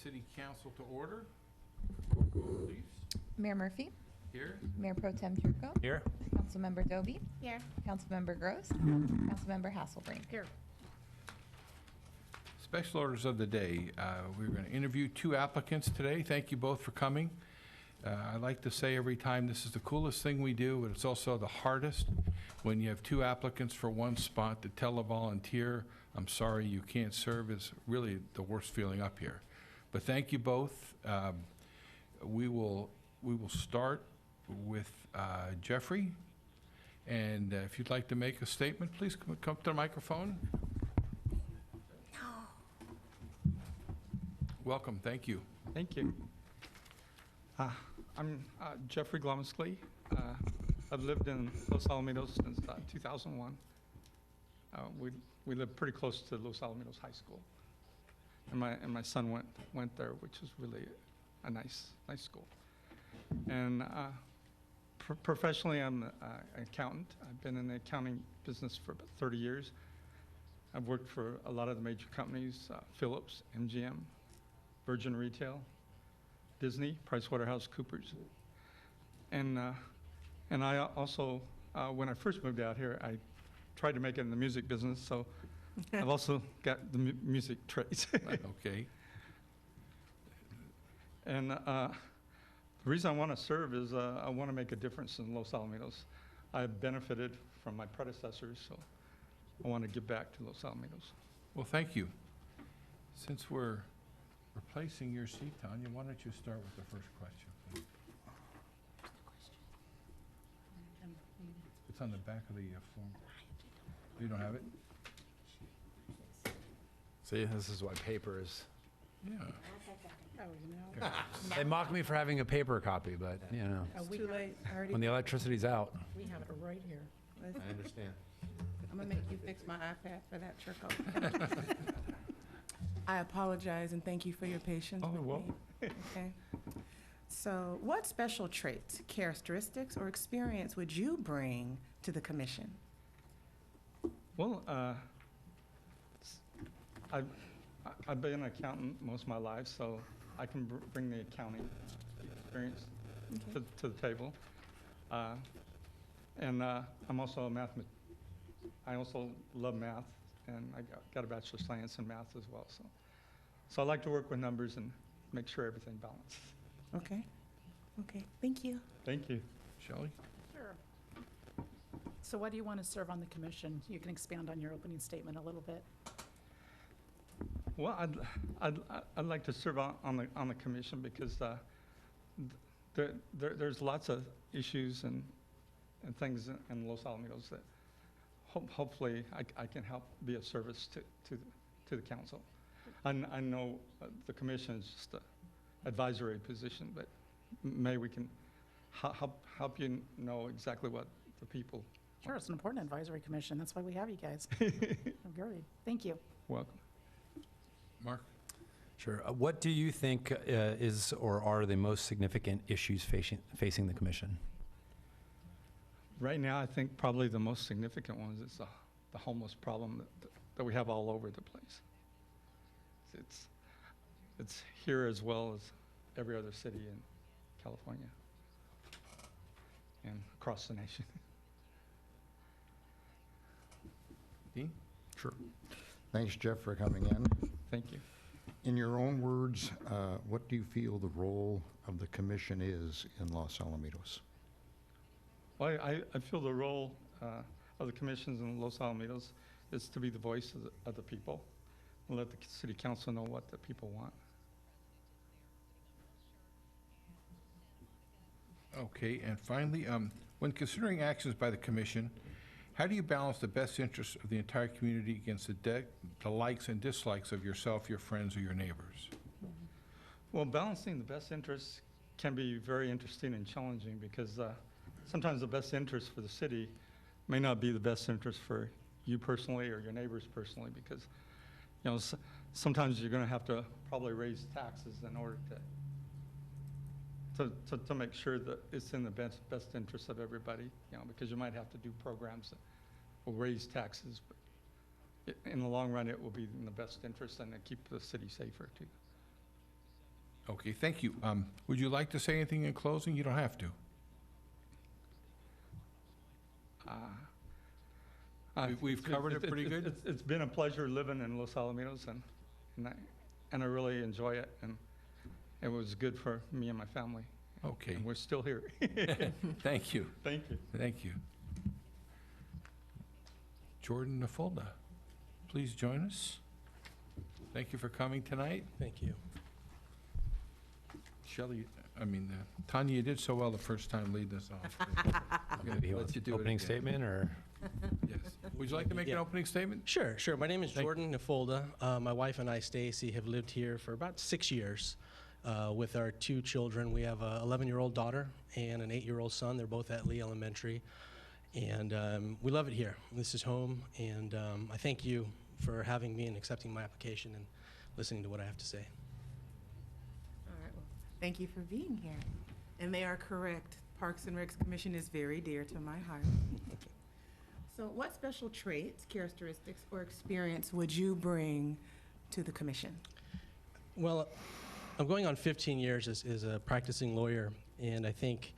City Council to order. Please. Mayor Murphy, Here. Mayor Pro Tem Turco, Here. Councilmember Doby, Here. Councilmember Gross, Councilmember Hasselbrink. Here. Special orders of the day. We're going to interview 2 applicants today. Thank you both for coming. I like to say every time this is the coolest thing we do, but it's also the hardest. When you have 2 applicants for 1 spot, to tell a volunteer, I'm sorry you can't serve, is really the worst feeling up here. But thank you both. We will start with Jeffrey. And if you'd like to make a statement, please come up to the microphone. Welcome, thank you. Thank you. I'm Jeffrey Glomskley. I've lived in Los Alamitos since 2001. We live pretty close to Los Alamitos High School, and my son went there, which is really a nice school. And professionally, I'm an accountant. I've been in the accounting business for about 30 years. I've worked for a lot of the major companies: Philips, MGM, Virgin Retail, Disney, PricewaterhouseCoopers. And I also, when I first moved out here, I tried to make it in the music business, so I've also got the music traits. Okay. And the reason I want to serve is I want to make a difference in Los Alamitos. I've benefited from my predecessors, so I want to give back to Los Alamitos. Well, thank you. Since we're replacing your seat, Tanya, why don't you start with the first question, please? It's on the back of the form. You don't have it? See, this is why paper is. Yeah. They mock me for having a paper copy, but, you know, Too late. when the electricity's out. We have it right here. I understand. I'm gonna make you fix my iPad for that, Turco. I apologize and thank you for your patience Oh, with well. me. Okay. So, what special traits, characteristics, or experience would you bring to the commission? Well, I've been an accountant most of my life, so I can bring the accounting experience Okay. to the table. And I'm also a mathematician. I also love math, and I got a Bachelor of Science in math as well. So I like to work with numbers and make sure everything balances. Okay. Okay. Thank you. Thank you. Shelley? Sure. So why do you want to serve on the commission? You can expand on your opening statement a little bit. Well, I'd like to serve on the commission because there's lots of issues and things in Los Alamitos that hopefully I can help be of service to the council. I know the commission is just an advisory position, but maybe we can help you know exactly what the people. Sure, it's an important advisory commission. That's why we have you guys. Great. Thank you. Welcome. Mark? Sure. What do you think is or are the most significant issues facing the commission? Right now, I think probably the most significant one is the homeless problem that we have all over the place. It's here as well as every other city in California and across the nation. Dean? Sure. Thanks, Jeff, for coming in. Thank you. In your own words, what do you feel the role of the commission is in Los Alamitos? Well, I feel the role of the commissions in Los Alamitos is to be the voice of the people and let the city council know what the people want. Okay, and finally, when considering actions by the commission, how do you balance the best interests of the entire community against the likes and dislikes of yourself, your friends, or your neighbors? Well, balancing the best interests can be very interesting and challenging because sometimes the best interest for the city may not be the best interest for you personally or your neighbors personally because, you know, sometimes you're going to have to probably raise taxes in order to make sure that it's in the best interest of everybody, you know, because you might have to do programs that will raise taxes, but in the long run, it will be in the best interest and to keep the city safer too. Okay, thank you. Would you like to say anything in closing? You don't have to. We've covered it pretty good? It's been a pleasure living in Los Alamitos, and I really enjoy it, and it was good for me and my family. Okay, And we're still here. thank you. Thank you. Thank you. Jordan Nafulda, please join us. Thank you for coming tonight. Thank you. Shelley, Tanya, you did so well the first time leading us off. Maybe he Let wants you an do it opening again. statement, or? Yes. Would you like to make an Yeah. opening statement? Sure, sure. My name is Thank- Jordan Nafulda. My wife and I, Stacy, have lived here for about 6 years with our 2 children. We have a 11-year-old daughter and an 8-year-old son. They're both at Lee Elementary. And we love it here. This is home. And I thank you for having me and accepting my application and listening to what I have to say. All right, well, thank you for being here. And they are correct. Parks and Recs Commission is very dear to my heart. So what special traits, characteristics, or experience would you bring to the commission? Well, I'm going on 15 years as a practicing lawyer, and I think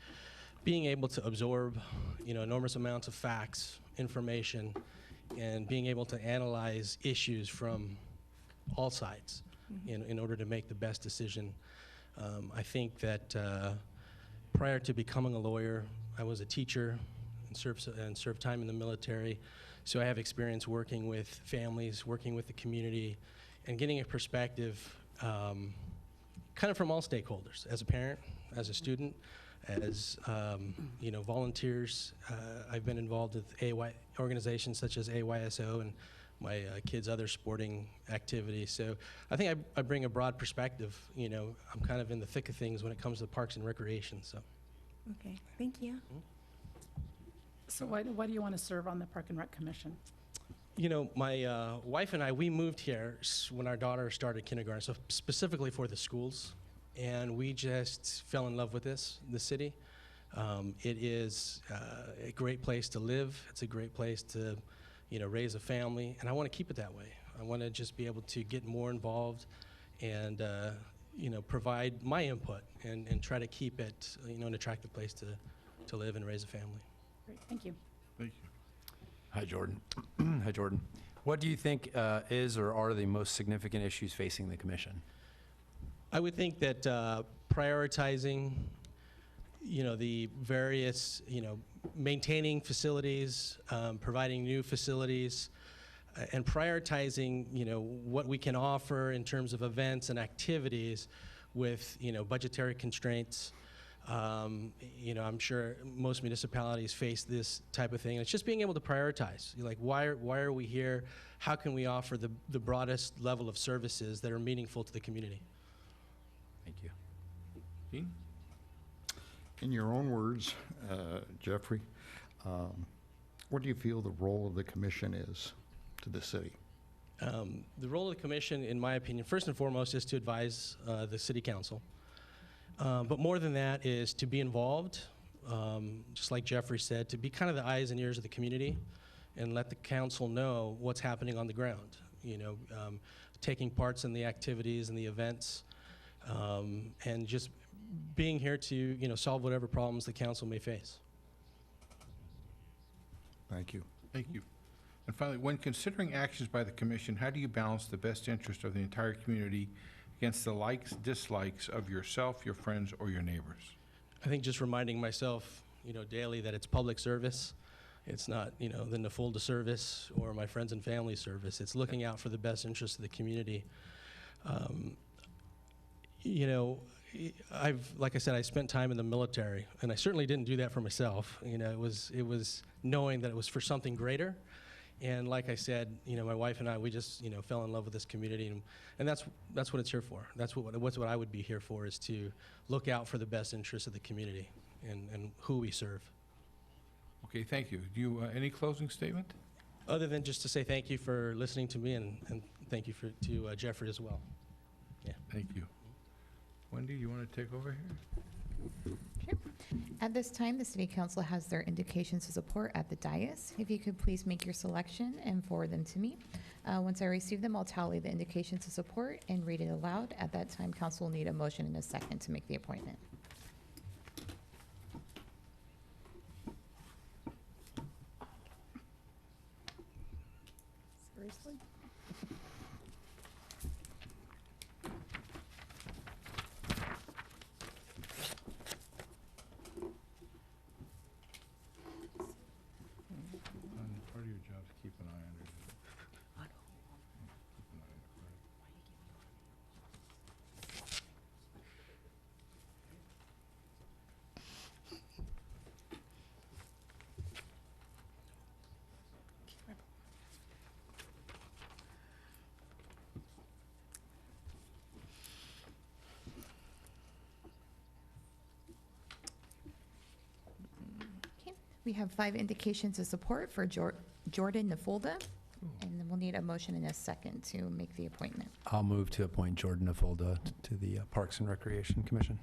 being able to absorb, enormous amounts of facts, information, and being able to analyze issues from all sides in order to make the best decision. I think that prior to becoming a lawyer, I was a teacher and served time in the military. So I have experience working with families, working with the community, and getting a perspective kind of from all stakeholders, as a parent, as a student, as volunteers. I've been involved with organizations such as AYSO and my kids' other sporting activities. So I think I bring a broad perspective. I'm kind of in the thick of things when it comes to parks and recreation. So. Okay, thank you. So why do you want to serve on the Park and Rec Commission? My wife and I, we moved here when our daughter started kindergarten, so specifically for the schools, and we just fell in love with the city. It is a great place to live. It's a great place to, raise a family, and I want to keep it that way. I want to just be able to get more involved and, provide my input and try to keep it, an attractive place to live and raise a family. Great, thank you. Thank you. Hi, Jordan. Hi, Jordan. What do you think is or are the most significant issues facing the commission? I would think that prioritizing, the various, maintaining facilities, providing new facilities, and prioritizing, what we can offer in terms of events and activities with, budgetary constraints. I'm sure most municipalities face this type of thing. It's just being able to prioritize. Like, why are we here? How can we offer the broadest level of services that are meaningful to the community? Thank you. Dean? In your own words, Jeffrey, what do you feel the role of the commission is to the city? The role of the commission, in my opinion, first and foremost, is to advise the city council. But more than that is to be involved, just like Jeffrey said, to be kind of the eyes and ears of the community and let the council know what's happening on the ground, taking parts in the activities and the events, and just being here to, solve whatever problems the council may face. Thank you. Thank you. And finally, when considering actions by the commission, how do you balance the best interest of the entire community against the likes, dislikes of yourself, your friends, or your neighbors? I think just reminding myself, daily that it's public service. It's not, the Nafulda service or my friends and family service. It's looking out for the best interest of the community. Like I said, I spent time in the military, and I certainly didn't do that for myself. It was knowing that it was for something greater. And like I said, my wife and I, we just, fell in love with this community, and that's what it's here for. That's what I would be here for, is to look out for the best interests of the community and who we serve. Okay, thank you. Do you, any closing statement? Other than just to say thank you for listening to me, and thank you to Jeffrey as well. Thank you. Wendy, you want to take over here? Sure. At this time, the City Council has their indications of support at the dais. If you could please make your selection and forward them to me. Once I receive them, I'll tally the indications of support and read it aloud. At that time, council will need a motion and a second to make the appointment. Seriously? Part of your job is keep an eye on it. Keep an eye on the clerk. Okay. We have 5 indications of support for Jordan Nafolda, and then we'll need a motion and a second to make the appointment. I'll move to appoint Jordan Nafolda to the Parks and Recreation Commission.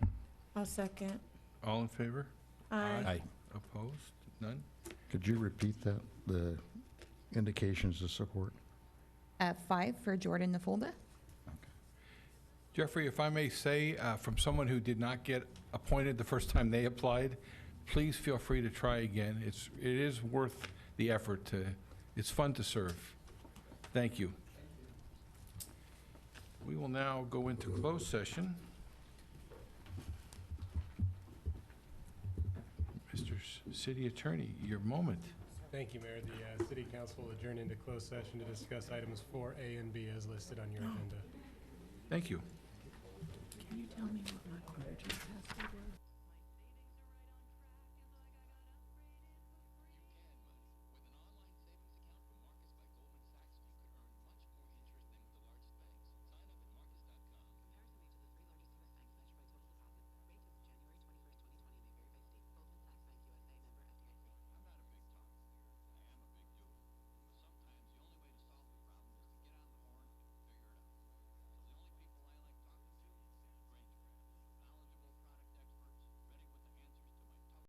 I'll second. All in favor? Aye. Opposed? None? Could you repeat that, the indications of support? 5 for Jordan Nafolda. Jeffrey, if I may say, from someone who did not get appointed the first time they applied, please feel free to try again. It is worth the effort it's fun to serve. Thank you. We will now go into closed session. Mr. City Attorney, your moment. Thank you, Mayor. The City Council will adjourn into closed session to discuss items 4A and B as listed on your agenda. Thank you. Can you tell me what my clergy has to do?